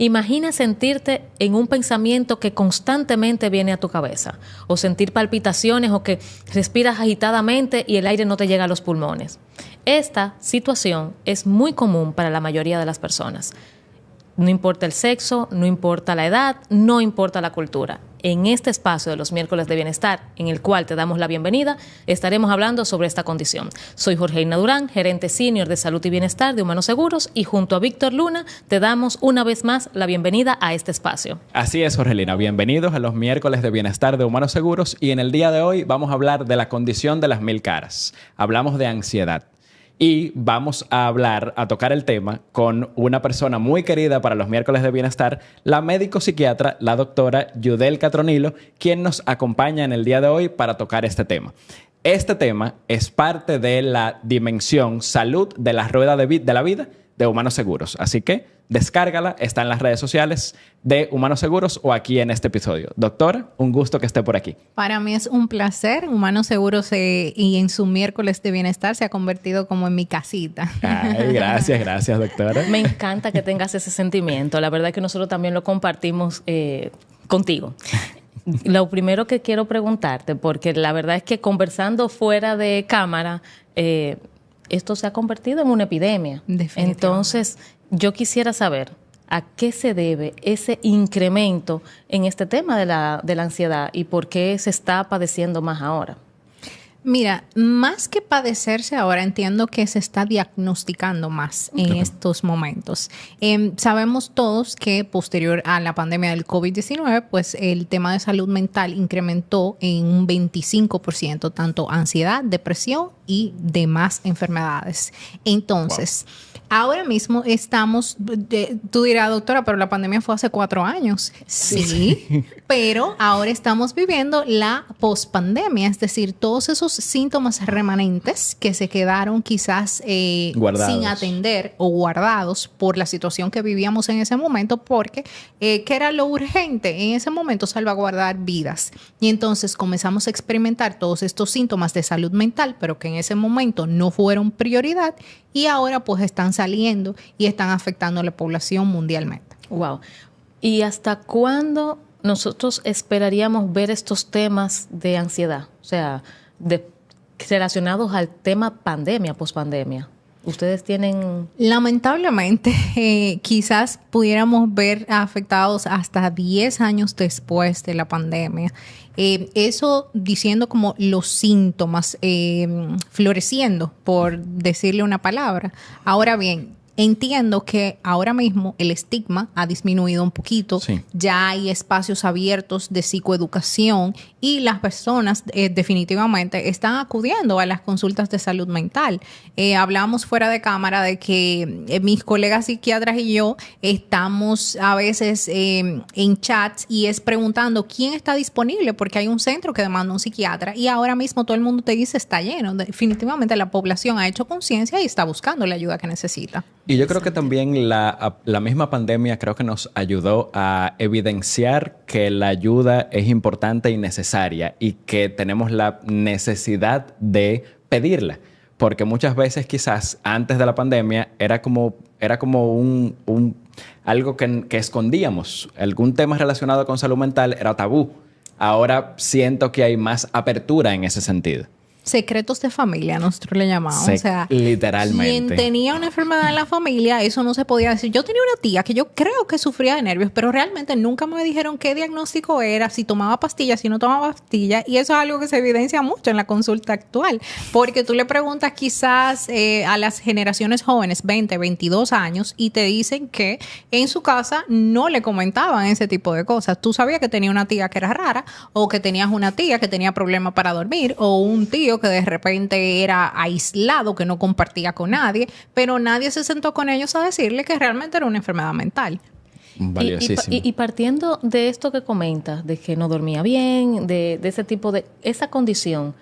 Imagina sentirte en un pensamiento que constantemente viene a tu cabeza, o sentir palpitaciones, o que respiras agitadamente y el aire no te llega a los pulmones. Esta situación es muy común para la mayoría de las personas. No importa el sexo, no importa la edad, no importa la cultura. En este espacio de los miércoles de bienestar, en el cual te damos la bienvenida, estaremos hablando sobre esta condición. Soy Jorgeina Durán, gerente senior de Salud y Bienestar de Humanos Seguros, y junto a Víctor Luna te damos una vez más la bienvenida a este espacio. Así es, Jorgelina. Bienvenidos a los miércoles de bienestar de Humanos Seguros, y en el día de hoy vamos a hablar de la condición de las 1000 caras. Hablamos de ansiedad. Y vamos a tocar el tema con una persona muy querida para los miércoles de bienestar, la médico psiquiatra, la doctora Yudel Catronilo, quien nos acompaña en el día de hoy para tocar este tema. Este tema es parte de la dimensión salud de la rueda de la vida de Humanos Seguros. Así que descárgala, está en las redes sociales de Humanos Seguros o aquí en este episodio. Doctora, un gusto que esté por aquí. Para mí es un placer. Humanos Seguros y en su miércoles de bienestar se ha convertido como en mi casita. Ay, gracias, doctora. Me encanta que tengas ese sentimiento. La verdad es que nosotros también lo compartimos contigo. Lo primero que quiero preguntarte, porque la verdad es que conversando fuera de cámara, esto se ha convertido en una epidemia. Entonces, yo quisiera saber a qué se debe ese incremento en este tema de la ansiedad y por qué se está padeciendo más ahora. Mira, más que padecerse ahora, entiendo que se está diagnosticando más en estos momentos. Sabemos todos que posterior a la pandemia del COVID-19, pues el tema de salud mental incrementó en un 25%, tanto ansiedad, depresión y demás enfermedades. Entonces, ahora mismo estamos, tú dirás, doctora, pero la pandemia fue hace 4 años. Sí, pero ahora estamos viviendo la pospandemia, es decir, todos esos síntomas remanentes que se quedaron quizás sin atender o guardados por la situación que vivíamos en ese momento, porque ¿qué era lo urgente en ese momento? Salvaguardar vidas. Y entonces comenzamos a experimentar todos estos síntomas de salud mental, pero que en ese momento no fueron prioridad y ahora pues están saliendo y están afectando a la población mundialmente. Wow. ¿Y hasta cuándo nosotros esperaríamos ver estos temas de ansiedad? O sea, relacionados al tema pandemia, pospandemia. ¿Ustedes tienen...? Lamentablemente, quizás pudiéramos ver afectados hasta 10 años después de la pandemia. Eso diciendo como los síntomas floreciendo, por decirle una palabra. Ahora bien, entiendo que ahora mismo el estigma ha disminuido un poquito. Sí. Ya hay espacios abiertos de psicoeducación y las personas definitivamente están acudiendo a las consultas de salud mental. Hablamos fuera de cámara de que mis colegas psiquiatras y yo estamos a veces en chats y es preguntando quién está disponible porque hay un centro que demanda un psiquiatra y ahora mismo todo el mundo te dice está lleno. Definitivamente la población ha hecho conciencia y está buscando la ayuda que necesita. Y yo creo que también la misma pandemia creo que nos ayudó a evidenciar que la ayuda es importante y necesaria y que tenemos la necesidad de pedirla. Porque muchas veces quizás antes de la pandemia era como algo que escondíamos. Algún tema relacionado con salud mental era tabú. Ahora siento que hay más apertura en ese sentido. Secretos de familia, nosotros le llamamos. O sea, literalmente. Quien tenía una enfermedad en la familia, eso no se podía decir. Yo tenía una tía que yo creo que sufría de nervios, pero realmente nunca me dijeron qué diagnóstico era, si tomaba pastillas, si no tomaba pastillas. Y eso es algo que se evidencia mucho en la consulta actual. Porque tú le preguntas quizás a las generaciones jóvenes, 20, 22 años, y te dicen que en su casa no le comentaban ese tipo de cosas. Tú sabías que tenía una tía que era rara, o que tenías una tía que tenía problemas para dormir, o un tío que de repente era aislado, que no compartía con nadie, pero nadie se sentó con ellos a decirle que realmente era una enfermedad mental. Valiosísimo. Y partiendo de esto que comentas, de que no dormía bien, de ese tipo de... esa condición,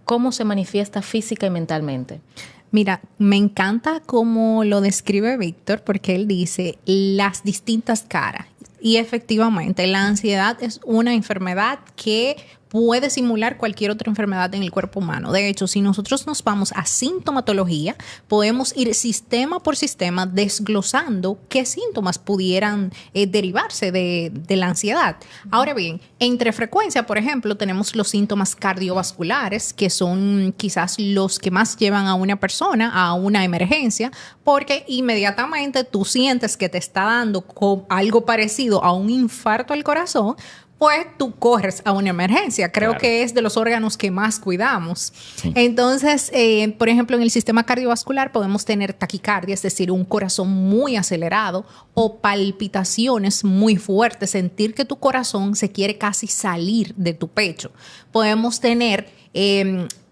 ¿cómo se manifiesta física y mentalmente? Mira, me encanta cómo lo describe Víctor, porque él dice las distintas caras. Y efectivamente, la ansiedad es una enfermedad que puede simular cualquier otra enfermedad en el cuerpo humano. De hecho, si nosotros nos vamos a sintomatología, podemos ir sistema por sistema desglosando qué síntomas pudieran derivarse de la ansiedad. Ahora bien, entre frecuencia, por ejemplo, tenemos los síntomas cardiovasculares, que son quizás los que más llevan a una persona a una emergencia, porque inmediatamente tú sientes que te está dando algo parecido a un infarto al corazón, pues tú corres a una emergencia. Creo Claro. que es de los órganos que más cuidamos. Sí. Entonces, por ejemplo, en el sistema cardiovascular podemos tener taquicardia, es decir, un corazón muy acelerado, o palpitaciones muy fuertes, sentir que tu corazón se quiere casi salir de tu pecho. Podemos tener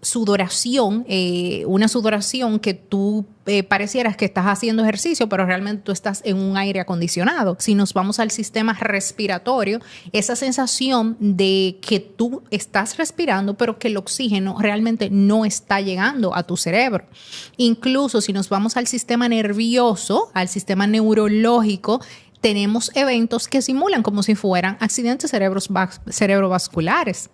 sudoración, una sudoración que tú parecieras que estás haciendo ejercicio, pero realmente tú estás en un aire acondicionado. Si nos vamos al sistema respiratorio, esa sensación de que tú estás respirando, pero que el oxígeno realmente no está llegando a tu cerebro. Incluso si nos vamos al sistema nervioso, al sistema neurológico, tenemos eventos que simulan como si fueran accidentes cerebrovasculares.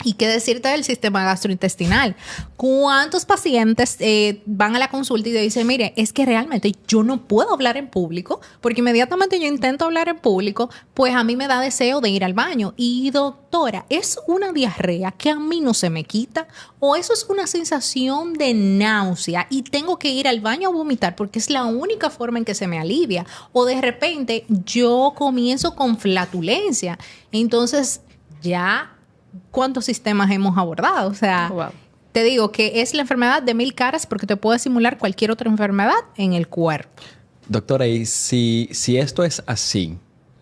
¿Y qué decirte del sistema gastrointestinal? ¿Cuántos pacientes van a la consulta y te dicen, mire, es que realmente yo no puedo hablar en público porque inmediatamente yo intento hablar en público, pues a mí me da deseo de ir al baño? Y doctora, ¿es una diarrea que a mí no se me quita? ¿O eso es una sensación de náusea y tengo que ir al baño a vomitar porque es la única forma en que se me alivia? O de repente yo comienzo con flatulencia. Entonces ya... ¿cuántos sistemas hemos abordado? O sea, Wow. te digo que es la enfermedad de 1000 caras porque te puede simular cualquier otra enfermedad en el cuerpo. Doctora, y si esto es así,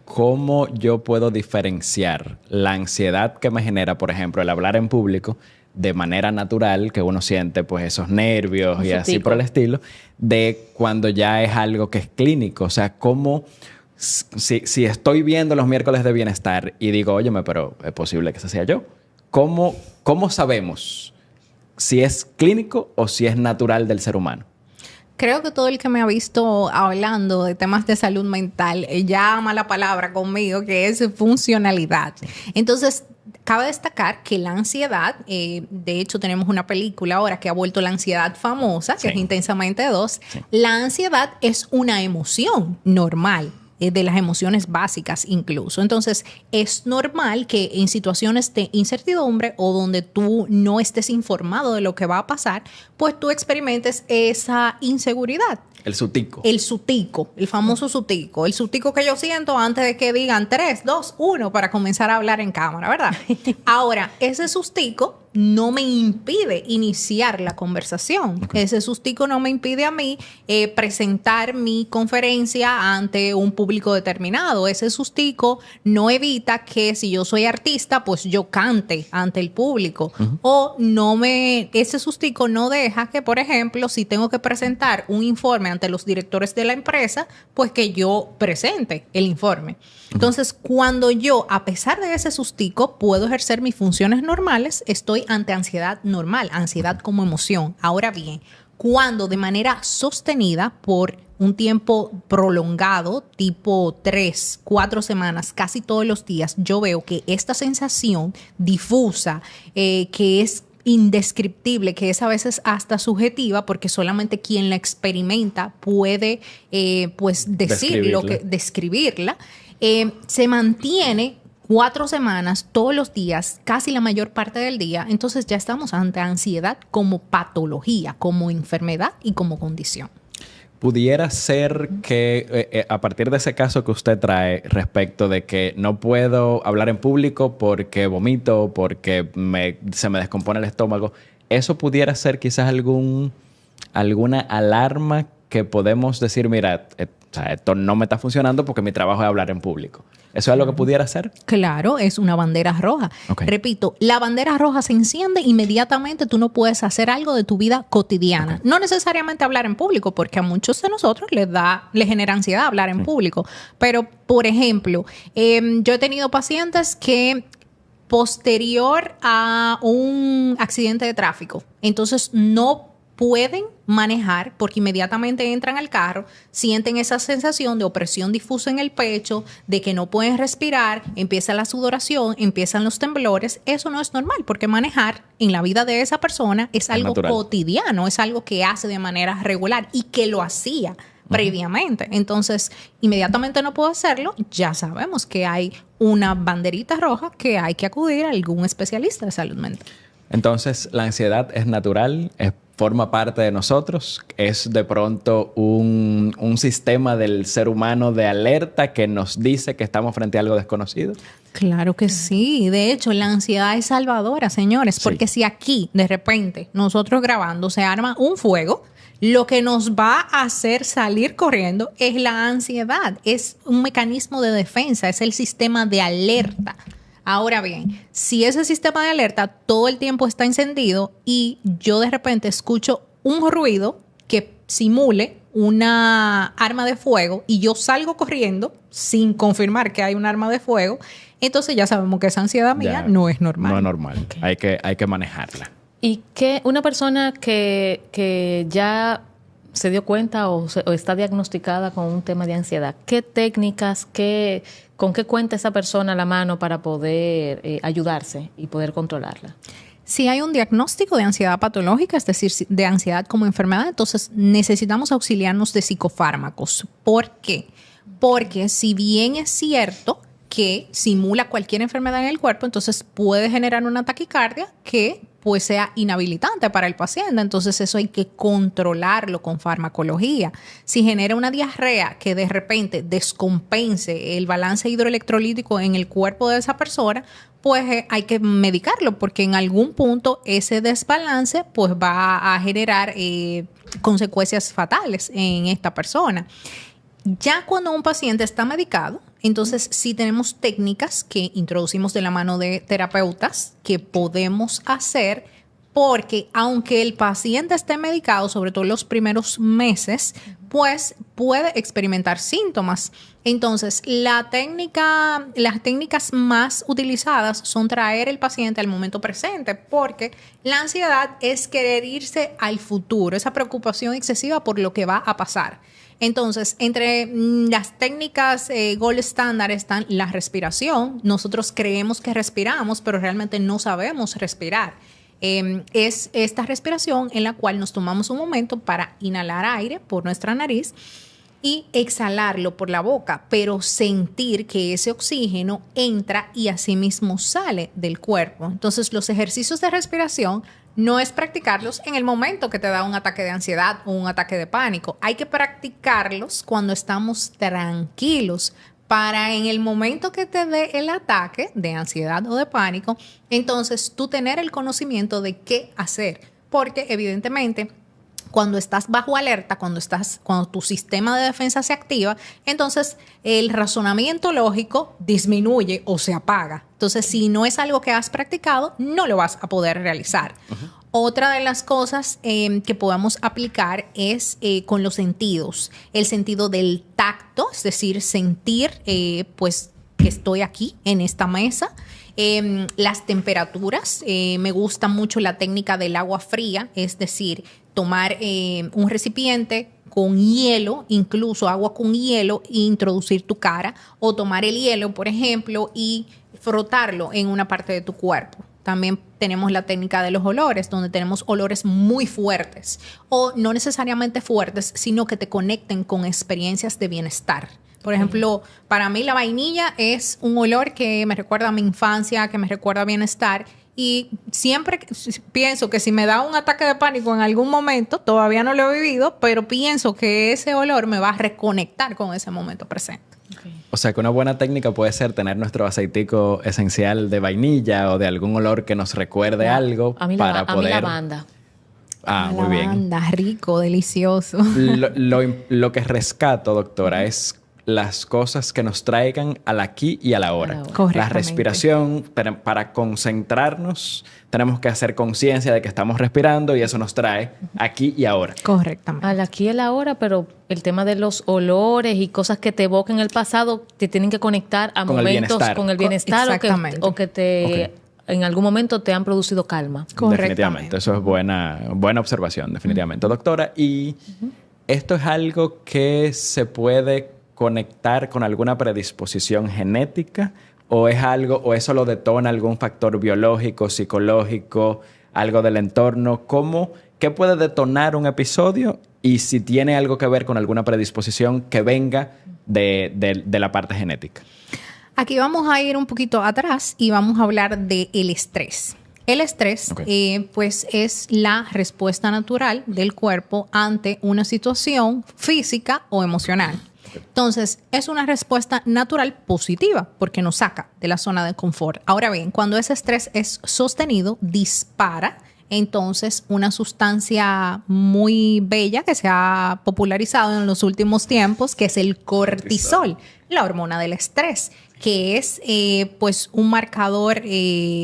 ¿cómo yo puedo diferenciar la ansiedad que me genera, por ejemplo, el hablar en público de manera natural, que uno siente pues esos nervios y así por el estilo, de cuando ya es algo que es clínico? O sea, ¿cómo... Si estoy viendo los miércoles de bienestar y digo, óyeme, pero es posible que ese sea yo, ¿cómo sabemos si es clínico o si es natural del ser humano? Creo que todo el que me ha visto hablando de temas de salud mental ya ama la palabra conmigo, que es funcionalidad. Entonces, cabe destacar que la ansiedad, de hecho tenemos una película ahora que ha vuelto la ansiedad famosa, que es Intensamente 2. Sí. La ansiedad es una emoción normal, de las emociones básicas incluso. Entonces, es normal que en situaciones de incertidumbre o donde tú no estés informado de lo que va a pasar, pues tú experimentes esa inseguridad. El sutico. El sutico, el famoso sutico. El sutico que yo siento antes de que digan 3, 2, 1 para comenzar a hablar en cámara, ¿verdad? Ahora, ese sustico no me impide iniciar la conversación. Okay. Ese sustico no me impide a mí presentar mi conferencia ante un público determinado. Ese sustico no evita que si yo soy artista, pues yo cante ante el público. O ese sustico no deja que, por ejemplo, si tengo que presentar un informe ante los directores de la empresa, pues que yo presente el informe. Entonces, cuando yo, a pesar de ese sustico, puedo ejercer mis funciones normales, estoy ante ansiedad normal, ansiedad como emoción. Ahora bien, cuando de manera sostenida por un tiempo prolongado, tipo 3, 4 semanas, casi todos los días, yo veo que esta sensación difusa, que es indescriptible, que es a veces hasta subjetiva, porque solamente quien la experimenta puede pues describirla, se mantiene 4 semanas, todos los días, casi la mayor parte del día. Entonces ya estamos ante ansiedad como patología, como enfermedad y como condición. Pudiera ser que a partir de ese caso que usted trae respecto de que no puedo hablar en público porque vomito, porque se me descompone el estómago, eso pudiera ser quizás alguna alarma que podemos decir, mira, esto no me está funcionando porque mi trabajo es hablar en público. ¿Eso es algo que pudiera ser? Claro, es una bandera roja. Okay. Repito, la bandera roja se enciende inmediatamente, tú no puedes hacer algo de tu vida cotidiana. Okay. No necesariamente hablar en público, porque a muchos de nosotros les genera ansiedad hablar en público. Pero, por ejemplo, yo he tenido pacientes que posterior a un accidente de tráfico, entonces no pueden manejar porque inmediatamente entran al carro, sienten esa sensación de opresión difusa en el pecho, de que no pueden respirar, empieza la sudoración, empiezan los temblores. Eso no es normal porque manejar en la vida de esa persona es algo natural, cotidiano, es algo que hace de manera regular y que lo hacía previamente. Entonces, inmediatamente no puedo hacerlo, ya sabemos que hay una banderita roja que hay que acudir a algún especialista de salud mental. Entonces, la ansiedad es natural, forma parte de nosotros, es de pronto un sistema del ser humano de alerta que nos dice que estamos frente a algo desconocido. Claro que sí. De hecho, la ansiedad es salvadora, señores, porque si aquí, de repente, nosotros grabando, se arma un fuego, lo que nos va a hacer salir corriendo es la ansiedad. Es un mecanismo de defensa, es el sistema de alerta. Ahora bien, si ese sistema de alerta todo el tiempo está encendido y yo de repente escucho un ruido que simule una arma de fuego y yo salgo corriendo sin confirmar que hay un arma de fuego, entonces ya sabemos que esa ansiedad mía no es normal. No es normal. Okay. Hay que manejarla. Y que una persona que ya se dio cuenta o está diagnosticada con un tema de ansiedad, ¿qué técnicas, con qué cuenta esa persona a la mano para poder ayudarse y poder controlarla? Si hay un diagnóstico de ansiedad patológica, es decir, de ansiedad como enfermedad, entonces necesitamos auxiliarnos de psicofármacos. ¿Por qué? Porque si bien es cierto que simula cualquier enfermedad en el cuerpo, entonces puede generar una taquicardia que pues sea inhabilitante para el paciente. Entonces eso hay que controlarlo con farmacología. Si genera una diarrea que de repente descompense el balance hidroelectrolítico en el cuerpo de esa persona, pues hay que medicarlo porque en algún punto ese desbalance pues va a generar consecuencias fatales en esta persona. Ya cuando un paciente está medicado, entonces sí tenemos técnicas que introducimos de la mano de terapeutas que podemos hacer porque aunque el paciente esté medicado, sobre todo los primeros meses, pues puede experimentar síntomas. Entonces, las técnicas más utilizadas son traer el paciente al momento presente, porque la ansiedad es querer irse al futuro, esa preocupación excesiva por lo que va a pasar. Entonces, entre las técnicas gold estándar están la respiración. Nosotros creemos que respiramos, pero realmente no sabemos respirar. Es esta respiración en la cual nos tomamos un momento para inhalar aire por nuestra nariz y exhalarlo por la boca, pero sentir que ese oxígeno entra y asimismo sale del cuerpo. Entonces, los ejercicios de respiración no es practicarlos en el momento que te da un ataque de ansiedad o un ataque de pánico. Hay que practicarlos cuando estamos tranquilos para en el momento que te dé el ataque de ansiedad o de pánico, entonces tú tener el conocimiento de qué hacer. Porque evidentemente cuando estás bajo alerta, cuando tu sistema de defensa se activa, entonces el razonamiento lógico disminuye o se apaga. Entonces, si no es algo que has practicado, no lo vas a poder realizar. Uh-huh. Otra de las cosas que podamos aplicar es con los sentidos. El sentido del tacto, es decir, sentir pues que estoy aquí en esta mesa. Las temperaturas, me gusta mucho la técnica del agua fría, es decir, tomar un recipiente con hielo, incluso agua con hielo, e introducir tu cara, o tomar el hielo, por ejemplo, y frotarlo en una parte de tu cuerpo. También tenemos la técnica de los olores, donde tenemos olores muy fuertes, o no necesariamente fuertes, sino que te conecten con experiencias de bienestar. Por ejemplo, para mí la vainilla es un olor que me recuerda a mi infancia, que me recuerda a bienestar. Y siempre pienso que si me da un ataque de pánico en algún momento, todavía no lo he vivido, pero pienso que ese olor me va a reconectar con ese momento presente. Okay. O sea que una buena técnica puede ser tener nuestro aceitico esencial de vainilla o de algún olor que nos recuerde algo para poder... A mí lavanda. Muy bien. Lavanda, rico, delicioso. Lo que rescato, doctora, es las cosas que nos traigan al aquí y a la hora. La respiración, para concentrarnos, tenemos que hacer conciencia de que estamos respirando y eso nos trae aquí y ahora. Correctamente. Al aquí y a la hora, pero el tema de los olores y cosas que te evoquen el pasado te tienen que conectar a momentos con el bienestar o que te en algún momento te han producido calma. Definitivamente, eso es buena observación, definitivamente. Doctora, ¿y esto es algo que se puede conectar con alguna predisposición genética o es algo, o eso lo detona algún factor biológico, psicológico, algo del entorno? ¿Qué puede detonar un episodio y si tiene algo que ver con alguna predisposición que venga de la parte genética? Aquí vamos a ir un poquito atrás y vamos a hablar del estrés. El estrés, pues, es la respuesta natural del cuerpo ante una situación física o emocional. Entonces, es una respuesta natural positiva porque nos saca de la zona de confort. Ahora bien, cuando ese estrés es sostenido, dispara entonces una sustancia muy bella que se ha popularizado en los últimos tiempos, que es el cortisol, la hormona del estrés, que es pues un marcador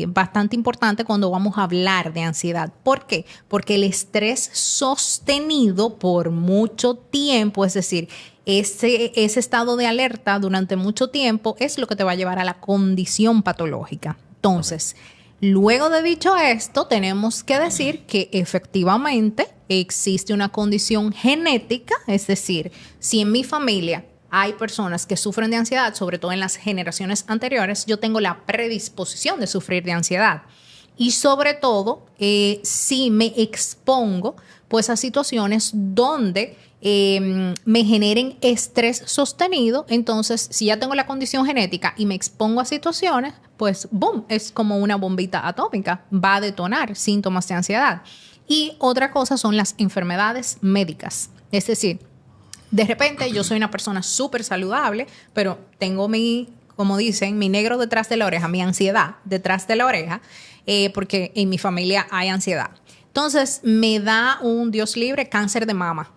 bastante importante cuando vamos a hablar de ansiedad. ¿Por qué? Porque el estrés sostenido por mucho tiempo, es decir, ese estado de alerta durante mucho tiempo es lo que te va a llevar a la condición patológica. Entonces, luego de dicho esto, tenemos que decir que efectivamente existe una condición genética, es decir, si en mi familia hay personas que sufren de ansiedad, sobre todo en las generaciones anteriores, yo tengo la predisposición de sufrir de ansiedad. Y sobre todo, si me expongo pues, a situaciones donde me generen estrés sostenido, entonces si ya tengo la condición genética y me expongo a situaciones, pues boom, es como una bombita atómica, va a detonar síntomas de ansiedad. Y otra cosa son las enfermedades médicas, es decir, de repente yo soy una persona súper saludable, pero tengo como dicen, mi negro detrás de la oreja, mi ansiedad detrás de la oreja, porque en mi familia hay ansiedad. Entonces me da un Dios libre cáncer de mama.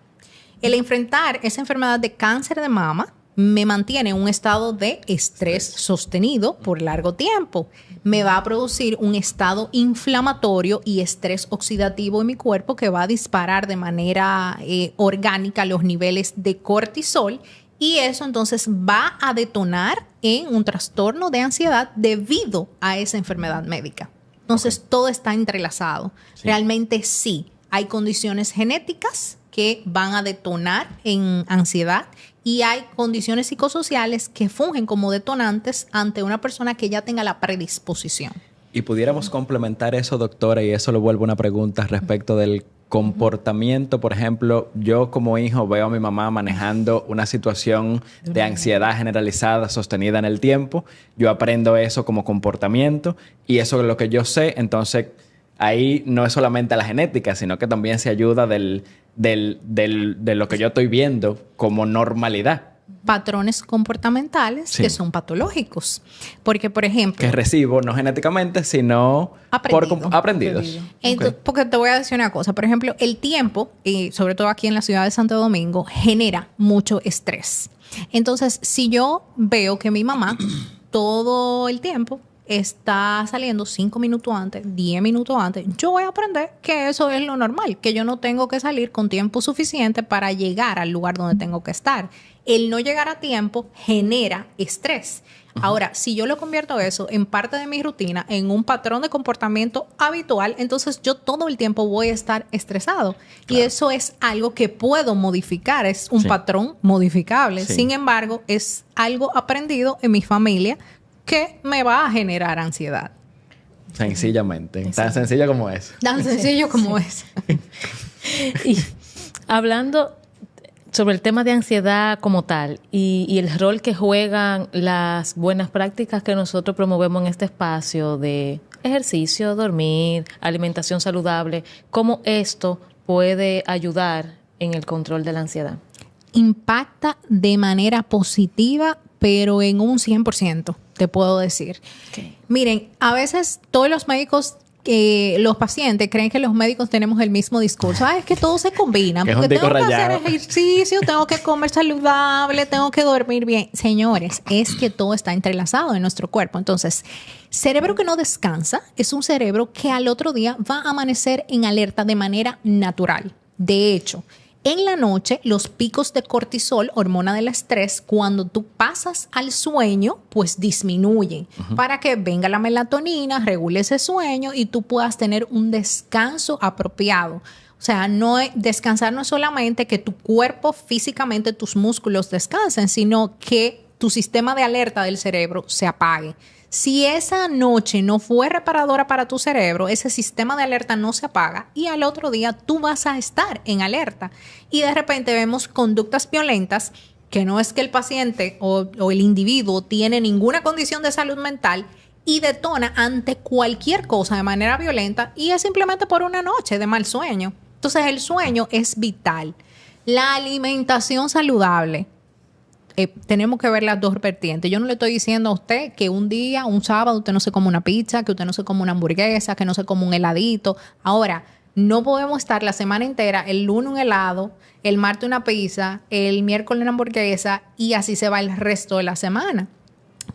El enfrentar esa enfermedad de cáncer de mama me mantiene en un estado de estrés sostenido por largo tiempo. Me va a producir un estado inflamatorio y estrés oxidativo en mi cuerpo que va a disparar de manera orgánica los niveles de cortisol y eso entonces va a detonar en un trastorno de ansiedad debido a esa enfermedad médica. Entonces todo está entrelazado. Sí. Realmente sí, hay condiciones genéticas que van a detonar en ansiedad y hay condiciones psicosociales que fungen como detonantes ante una persona que ya tenga la predisposición. Y pudiéramos complementar eso, doctora, y eso lo vuelvo una pregunta respecto del comportamiento. Por ejemplo, yo como hijo veo a mi mamá manejando una situación de ansiedad generalizada, sostenida en el tiempo. Yo aprendo eso como comportamiento y eso es lo que yo sé. Entonces, ahí no es solamente la genética, sino que también se ayuda de lo que yo estoy viendo como normalidad. Patrones comportamentales que son patológicos. Porque, por ejemplo... Que recibo no genéticamente, sino aprendidos. Entonces, porque te voy a decir una cosa. Por ejemplo, el tiempo, y sobre todo aquí en la ciudad de Santo Domingo, genera mucho estrés. Entonces, si yo veo que mi mamá todo el tiempo está saliendo 5 minutos antes, 10 minutos antes, yo voy a aprender que eso es lo normal, que yo no tengo que salir con tiempo suficiente para llegar al lugar donde tengo que estar. El no llegar a tiempo genera estrés. Ahora, si yo lo convierto eso en parte de mi rutina, en un patrón de comportamiento habitual, entonces yo todo el tiempo voy a estar estresado. Claro. Y eso es algo que puedo modificar, es un patrón modificable. Sin embargo, es algo aprendido en mi familia que me va a generar ansiedad. Sencillamente. Tan sencillo como es. Tan sencillo como es. Y hablando sobre el tema de ansiedad como tal y el rol que juegan las buenas prácticas que nosotros promovemos en este espacio de ejercicio, dormir, alimentación saludable, ¿cómo esto puede ayudar en el control de la ansiedad? Impacta de manera positiva, pero en un 100%, te puedo decir. Okay. Miren, a veces todos los médicos, los pacientes creen que los médicos tenemos el mismo discurso. Es que todo se combina. Porque tengo que hacer ejercicio, tengo que comer saludable, tengo que dormir bien. Señores, es que todo está entrelazado en nuestro cuerpo. Entonces, cerebro que no descansa es un cerebro que al otro día va a amanecer en alerta de manera natural. De hecho, En la noche, los picos de cortisol, hormona del estrés, cuando tú pasas al sueño, pues disminuyen para que venga la melatonina, regule ese sueño y tú puedas tener un descanso apropiado. O sea, descansar no es solamente que tu cuerpo físicamente, tus músculos descansen, sino que tu sistema de alerta del cerebro se apague. Si esa noche no fue reparadora para tu cerebro, ese sistema de alerta no se apaga y al otro día tú vas a estar en alerta. Y de repente vemos conductas violentas que no es que el paciente o el individuo tiene ninguna condición de salud mental y detona ante cualquier cosa de manera violenta y es simplemente por una noche de mal sueño. Entonces el sueño es vital. La alimentación saludable. Tenemos que ver las dos vertientes. Yo no le estoy diciendo a usted que un día, un sábado, usted no se come una pizza, que usted no se come una hamburguesa, que no se come un heladito. Ahora, no podemos estar la semana entera, el lunes un helado, el martes una pizza, el miércoles una hamburguesa y así se va el resto de la semana.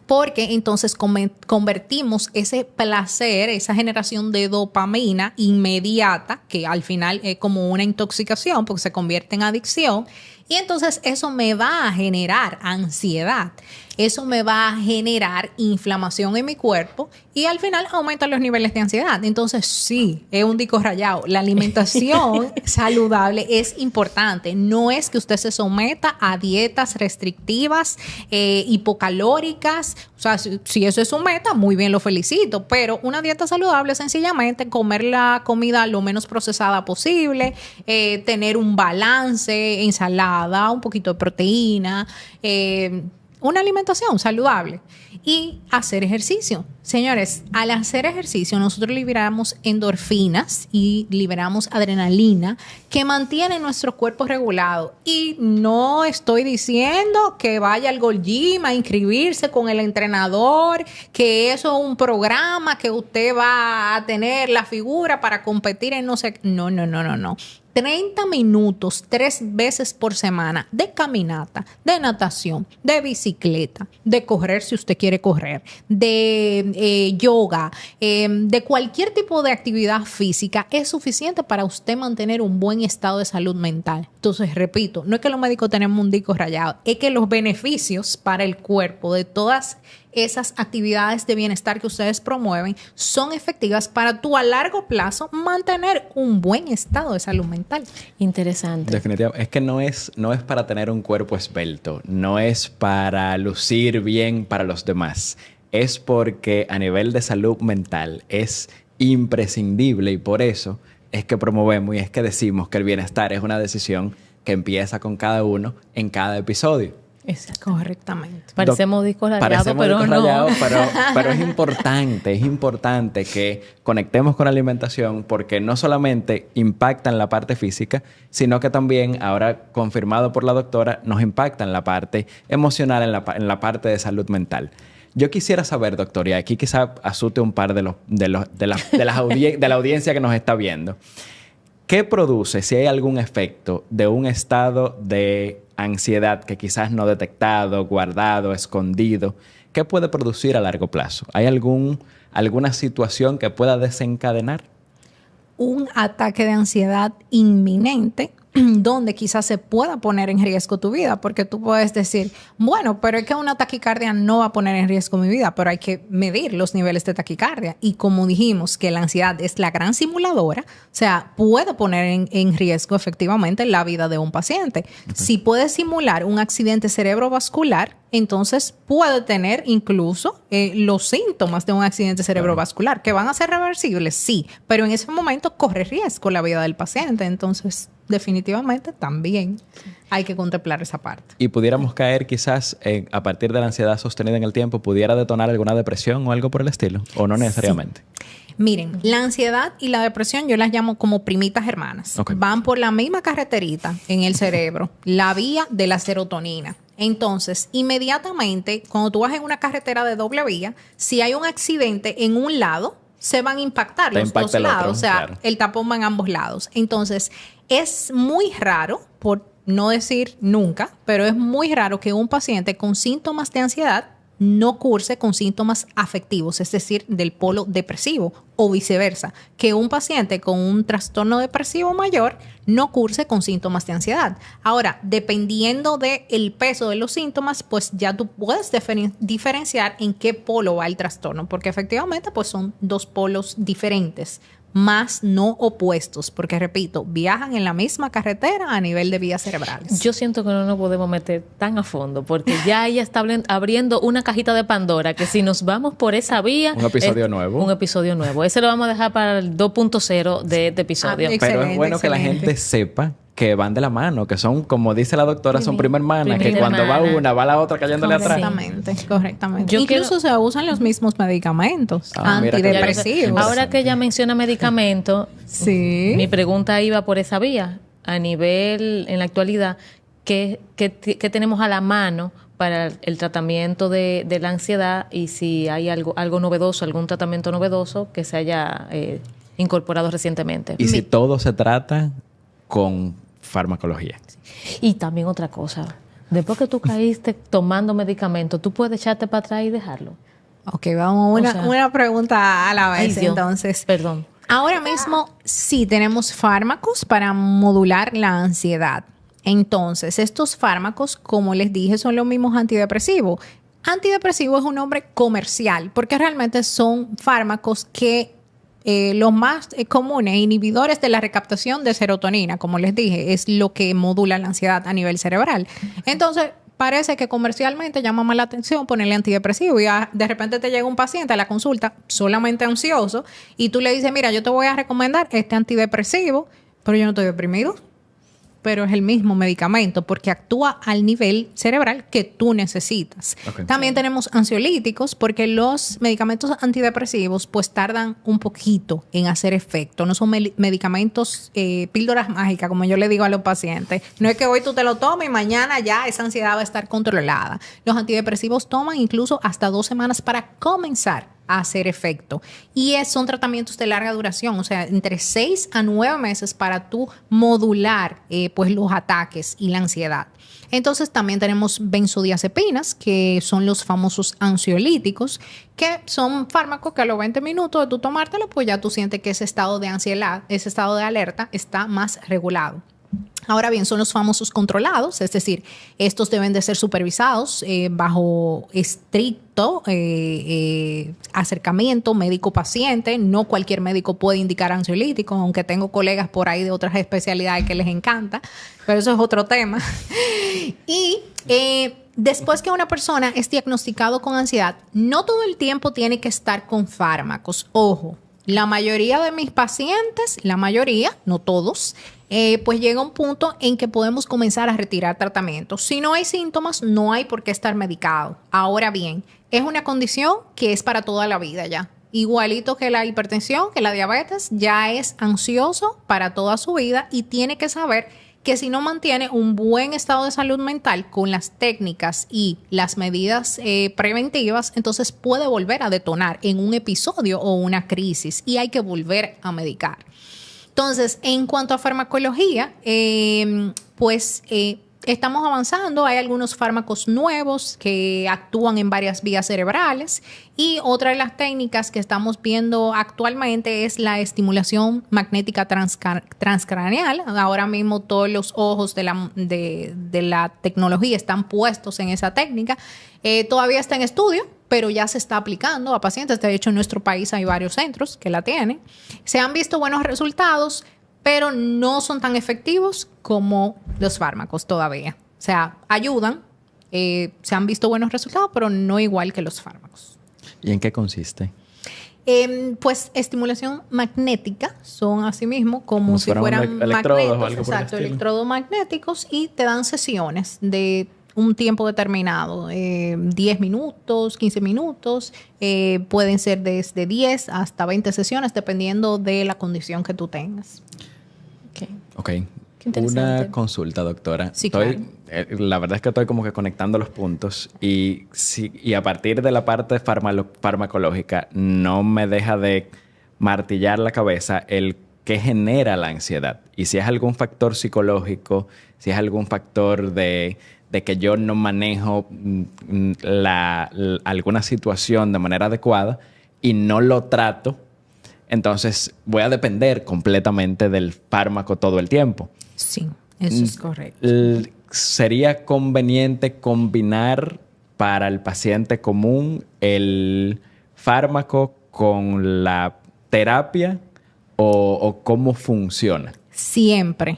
Porque entonces convertimos ese placer, esa generación de dopamina inmediata, que al final es como una intoxicación porque se convierte en adicción, y entonces eso me va a generar ansiedad, eso me va a generar inflamación en mi cuerpo y al final aumentan los niveles de ansiedad. Entonces sí, es un disco rayado. La alimentación saludable es importante. No es que usted se someta a dietas restrictivas, hipocalóricas. O sea, si eso es su meta, muy bien, lo felicito. Pero una dieta saludable es sencillamente comer la comida lo menos procesada posible, tener un balance, ensalada, un poquito de proteína, una alimentación saludable y hacer ejercicio. Señores, al hacer ejercicio nosotros liberamos endorfinas y liberamos adrenalina que mantienen nuestro cuerpo regulado. Y no estoy diciendo que vaya al Gold Gym a inscribirse con el entrenador, que eso es un programa que usted va a tener la figura para competir en no sé. No. 30 minutos 3 veces por semana de caminata, de natación, de bicicleta, de correr si usted quiere correr, de yoga, de cualquier tipo de actividad física es suficiente para usted mantener un buen estado de salud mental. Entonces, repito, no es que los médicos tenemos un disco rayado, es que los beneficios para el cuerpo de todas esas actividades de bienestar que ustedes promueven son efectivas para tú a largo plazo mantener un buen estado de salud mental. Interesante. Definitivamente. Es que no es para tener un cuerpo esbelto, no es para lucir bien para los demás. Es porque a nivel de salud mental es imprescindible y por eso es que promovemos y es que decimos que el bienestar es una decisión que empieza con cada uno en cada episodio. Exacto. Correctamente. Parecemos discos rayados, pero no. Pero es importante que conectemos con la alimentación porque no solamente impacta en la parte física, sino que también, ahora confirmado por la doctora, nos impacta en la parte emocional, en la parte de salud mental. Yo quisiera saber, doctor, y aquí quizá asuste un par de la audiencia que nos está viendo. ¿Qué produce, si hay algún efecto de un estado de ansiedad que quizás no detectado, guardado, escondido? ¿Qué puede producir a largo plazo? ¿Hay alguna situación que pueda desencadenar? Un ataque de ansiedad inminente donde quizás se pueda poner en riesgo tu vida, porque tú puedes decir, bueno, pero es que una taquicardia no va a poner en riesgo mi vida, pero hay que medir los niveles de taquicardia. Y como dijimos que la ansiedad es la gran simuladora, o sea, puede poner en riesgo efectivamente la vida de un paciente. Uh-huh. Si puede simular un accidente cerebrovascular, entonces puede tener incluso los síntomas de un accidente cerebrovascular, que van a ser reversibles, sí, pero en ese momento corre riesgo la vida del paciente. Entonces, definitivamente también hay que contemplar esa parte. Y pudiéramos caer quizás a partir de la ansiedad sostenida en el tiempo, ¿pudiera detonar alguna depresión o algo por el estilo? ¿O no necesariamente? Sí. Miren, la ansiedad y la depresión yo las llamo como primitas hermanas. Okay. Van por la misma carreterita en el cerebro, la vía de la serotonina. Entonces, inmediatamente, cuando tú vas en una carretera de doble vía, si hay un accidente en un lado, se van a impactar los dos lados. Otro, o sea, claro, el tapón va en ambos lados. Entonces, es muy raro, por no decir nunca, pero es muy raro que un paciente con síntomas de ansiedad no curse con síntomas afectivos, es decir, del polo depresivo o viceversa, que un paciente con un trastorno depresivo mayor no curse con síntomas de ansiedad. Ahora, dependiendo del peso de los síntomas, pues ya tú puedes diferenciar en qué polo va el trastorno, porque efectivamente pues son dos polos diferentes, más no opuestos, porque repito, viajan en la misma carretera a nivel de vías cerebrales. Yo siento que no nos podemos meter tan a fondo, porque ya ella está abriendo una cajita de Pandora, que si nos vamos por esa vía... Un episodio nuevo. Un episodio nuevo. Ese lo vamos a dejar para el 2.0 de este episodio. Pero es bueno que la gente sepa que van de la mano, que son, como dice la doctora, son prima hermana, que cuando va una, va la otra cayéndole atrás. Correctamente. Incluso se usan los mismos medicamentos antidepresivos. Ahora que ella menciona medicamentos, sí, mi pregunta iba por esa vía. A nivel, en la actualidad, ¿qué tenemos a la mano para el tratamiento de la ansiedad y si hay algo novedoso, algún tratamiento novedoso que se haya incorporado recientemente? Y si todo se trata con farmacología. Y también otra cosa, después que tú caíste tomando medicamentos, ¿tú puedes echarte para atrás y dejarlo? Ok, vamos a una pregunta a la vez. Ay, Dios, entonces. Perdón. Ahora mismo sí tenemos fármacos para modular la ansiedad. Entonces, estos fármacos, como les dije, son los mismos antidepresivos. Antidepresivo es un nombre comercial porque realmente son fármacos que los más comunes, inhibidores de la recaptación de serotonina, como les dije, es lo que modula la ansiedad a nivel cerebral. Entonces, parece que comercialmente llama más la atención ponerle antidepresivo y de repente te llega un paciente a la consulta solamente ansioso y tú le dices, mira, yo te voy a recomendar este antidepresivo, pero yo no estoy deprimido. Pero es el mismo medicamento porque actúa al nivel cerebral que tú necesitas. Okay. También tenemos ansiolíticos porque los medicamentos antidepresivos pues tardan un poquito en hacer efecto. No son medicamentos, píldoras mágicas, como yo le digo a los pacientes. No es que hoy tú te lo tomes y mañana ya esa ansiedad va a estar controlada. Los antidepresivos toman incluso hasta 2 semanas para comenzar a hacer efecto. Y son tratamientos de larga duración, o sea, entre 6 a 9 meses para tú modular pues los ataques y la ansiedad. Entonces también tenemos benzodiazepinas, que son los famosos ansiolíticos, que son fármacos que a los 20 minutos de tú tomártelo, pues ya tú sientes que ese estado de ansiedad, ese estado de alerta está más regulado. Ahora bien, son los famosos controlados, es decir, estos deben de ser supervisados bajo estricto acercamiento médico-paciente. No cualquier médico puede indicar ansiolíticos, aunque tengo colegas por ahí de otras especialidades que les encanta, pero eso es otro tema. Y después que una persona es diagnosticado con ansiedad, no todo el tiempo tiene que estar con fármacos. Ojo, la mayoría de mis pacientes, la mayoría, no todos, pues llega un punto en que podemos comenzar a retirar tratamientos. Si no hay síntomas, no hay por qué estar medicado. Ahora bien, es una condición que es para toda la vida ya. Igualito que la hipertensión, que la diabetes, ya es ansioso para toda su vida y tiene que saber que si no mantiene un buen estado de salud mental con las técnicas y las medidas preventivas, entonces puede volver a detonar en un episodio o una crisis y hay que volver a medicar. Entonces, en cuanto a farmacología, estamos avanzando. Hay algunos fármacos nuevos que actúan en varias vías cerebrales y otra de las técnicas que estamos viendo actualmente es la estimulación magnética transcraneal. Ahora mismo todos los ojos de la tecnología están puestos en esa técnica. Todavía está en estudio, pero ya se está aplicando a pacientes. De hecho, en nuestro país hay varios centros que la tienen. Se han visto buenos resultados, pero no son tan efectivos como los fármacos todavía. O sea, ayudan, se han visto buenos resultados, pero no igual que los fármacos. ¿Y en qué consiste? Pues estimulación magnética, son así mismo como si fueran electrodos o algo por exacto, electrodos magnéticos y te dan sesiones de un tiempo determinado, 10 minutos, 15 minutos, pueden ser desde 10 hasta 20 sesiones, dependiendo de la condición que tú tengas. Ok. Una consulta, doctora. Sí, claro. La verdad es que estoy como que conectando los puntos y a partir de la parte farmacológica no me deja de martillar la cabeza el qué genera la ansiedad y si es algún factor psicológico, si es algún factor de de que yo no manejo alguna situación de manera adecuada y no lo trato, entonces voy a depender completamente del fármaco todo el tiempo. Sí, eso es correcto. ¿Sería conveniente combinar para el paciente común el fármaco con la terapia o cómo funciona? Siempre.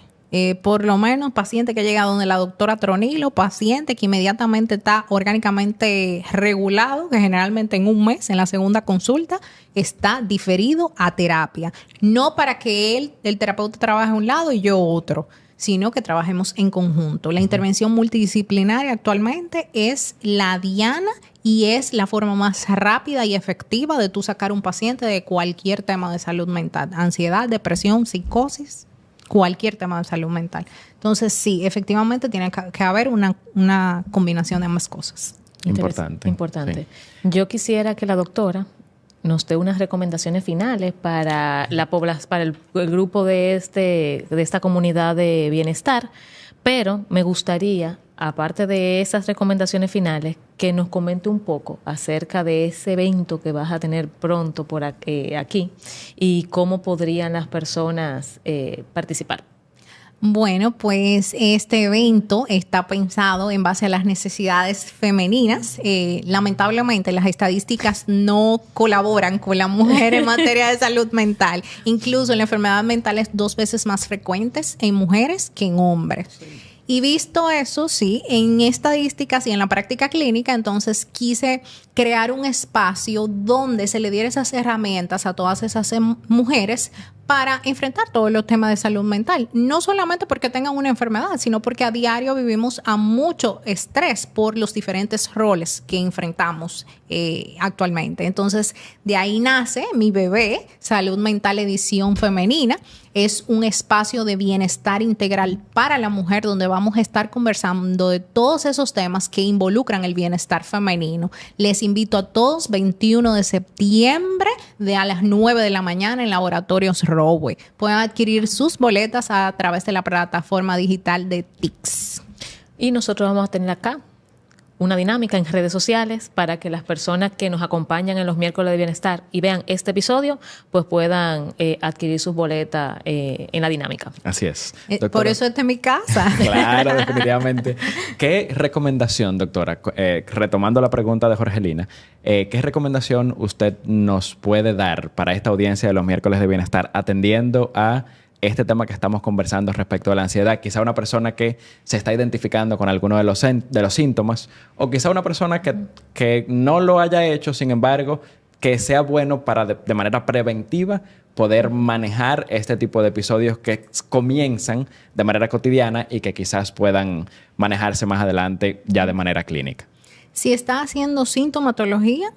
Por lo menos paciente que llega donde la doctora Tronilo, paciente que inmediatamente está orgánicamente regulado, que generalmente en un mes, en la segunda consulta, está diferido a terapia. No para que el terapeuta trabaje a un lado y yo otro, sino que trabajemos en conjunto. La intervención multidisciplinaria actualmente es la diana y es la forma más rápida y efectiva de tú sacar un paciente de cualquier tema de salud mental, ansiedad, depresión, psicosis, cualquier tema de salud mental. Entonces, sí, efectivamente tiene que haber una combinación de ambas cosas. Importante. Sí. Yo quisiera que la doctora nos dé unas recomendaciones finales para para el grupo de esta comunidad de bienestar, pero me gustaría, aparte de esas recomendaciones finales, que nos comente un poco acerca de ese evento que vas a tener pronto por aquí y cómo podrían las personas participar. Bueno, pues este evento está pensado en base a las necesidades femeninas. Lamentablemente, las estadísticas no colaboran con la mujer en materia de salud mental. Incluso la enfermedad mental es 2 veces más frecuentes en mujeres que en hombres. Sí. Y visto eso, sí, en estadísticas y en la práctica clínica, entonces quise crear un espacio donde se le diera esas herramientas a todas esas mujeres para enfrentar todos los temas de salud mental. No solamente porque tengan una enfermedad, sino porque a diario vivimos a mucho estrés por los diferentes roles que enfrentamos actualmente. Entonces, de ahí nace mi bebé, Salud Mental Edición Femenina. Es un espacio de bienestar integral para la mujer donde vamos a estar conversando de todos esos temas que involucran el bienestar femenino. Les invito a todos, 21 de septiembre a las 9 de la mañana en Laboratorios Rowe. Pueden adquirir sus boletas a través de la plataforma digital de TIX. Y nosotros vamos a tener acá una dinámica en redes sociales para que las personas que nos acompañan en los miércoles de bienestar y vean este episodio, pues puedan adquirir sus boletas en la dinámica. Así es. Por eso esta es mi casa. Claro, definitivamente. ¿Qué recomendación, doctora, retomando la pregunta de Jorgelina, qué recomendación usted nos puede dar para esta audiencia de los miércoles de bienestar atendiendo a este tema que estamos conversando respecto a la ansiedad? Quizá una persona que se está identificando con alguno de los síntomas, o quizá una persona que no lo haya hecho, sin embargo, que sea bueno para de manera preventiva poder manejar este tipo de episodios que comienzan de manera cotidiana y que quizás puedan manejarse más adelante ya de manera clínica. Si está haciendo sintomatología,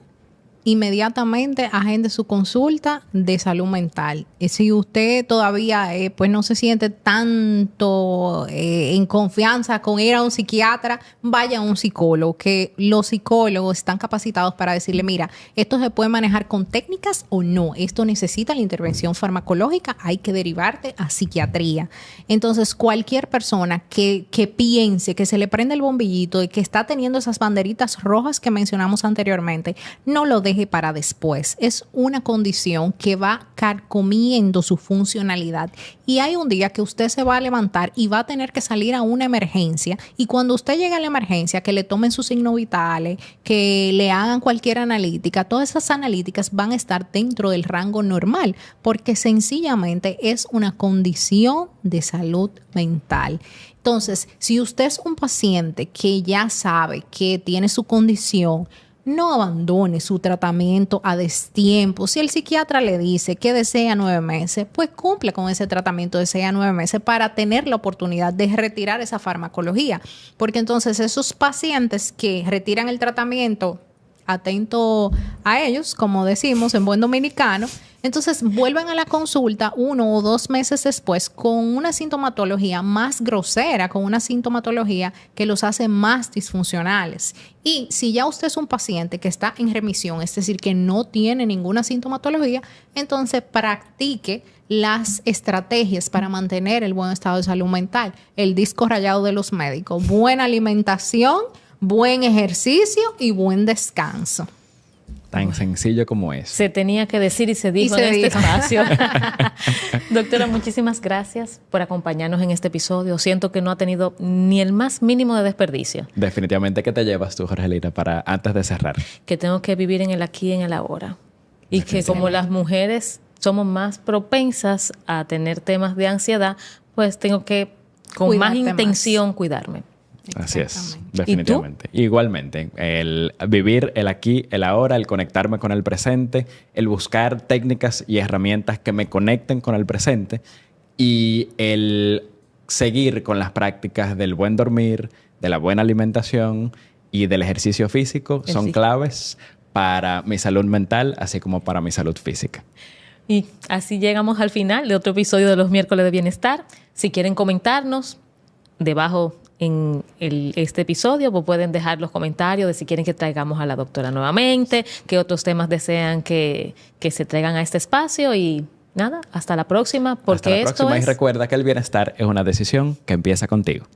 inmediatamente agende su consulta de salud mental. Si usted todavía pues no se siente tanto en confianza con ir a un psiquiatra, vaya a un psicólogo, que los psicólogos están capacitados para decirle, mira, esto se puede manejar con técnicas o no, esto necesita la intervención farmacológica, hay que derivarte a psiquiatría. Entonces, cualquier persona que piense que se le prende el bombillito y que está teniendo esas banderitas rojas que mencionamos anteriormente, no lo deje para después. Es una condición que va carcomiendo su funcionalidad y hay un día que usted se va a levantar y va a tener que salir a una emergencia, y cuando usted llegue a la emergencia, que le tomen sus signos vitales, que le hagan cualquier analítica, todas esas analíticas van a estar dentro del rango normal porque sencillamente es una condición de salud mental. Entonces, si usted es un paciente que ya sabe que tiene su condición, no abandone su tratamiento a destiempo. Si el psiquiatra le dice que desea 9 meses, pues cumple con ese tratamiento, desea 9 meses para tener la oportunidad de retirar esa farmacología. Porque entonces esos pacientes que retiran el tratamiento, atento a ellos, como decimos en buen dominicano, Entonces vuelven a la consulta 1 o 2 meses después con una sintomatología más grosera, con una sintomatología que los hace más disfuncionales. Y si ya usted es un paciente que está en remisión, es decir, que no tiene ninguna sintomatología, entonces practique las estrategias para mantener el buen estado de salud mental. El disco rayado de los médicos: buena alimentación, buen ejercicio y buen descanso. Tan sencillo como es. Se tenía que decir y se dijo en este espacio. Doctora, muchísimas gracias por acompañarnos en este episodio. Siento que no ha tenido ni el más mínimo de desperdicio. Definitivamente que te llevas tú, Jorgelina, para antes de cerrar. Que tengo que vivir en el aquí y en el ahora. Y que como las mujeres somos más propensas a tener temas de ansiedad, pues tengo que con Cuidarte más intención más. cuidarme. Así es, Exactamente. definitivamente. Igualmente, el vivir el aquí, el ahora, el conectarme con el presente, el buscar técnicas y herramientas que me conecten con el presente y el seguir con las prácticas del buen dormir, de la buena alimentación y del ejercicio físico son claves para mi salud mental, así como para mi salud física. Y así llegamos al final de otro episodio de los miércoles de bienestar. Si quieren comentarnos debajo en este episodio, pues pueden dejar los comentarios de si quieren que traigamos a la doctora nuevamente, qué otros temas desean que se traigan a este espacio y nada, hasta la próxima, porque Hasta la próxima, y recuerda que el bienestar es una decisión que empieza contigo.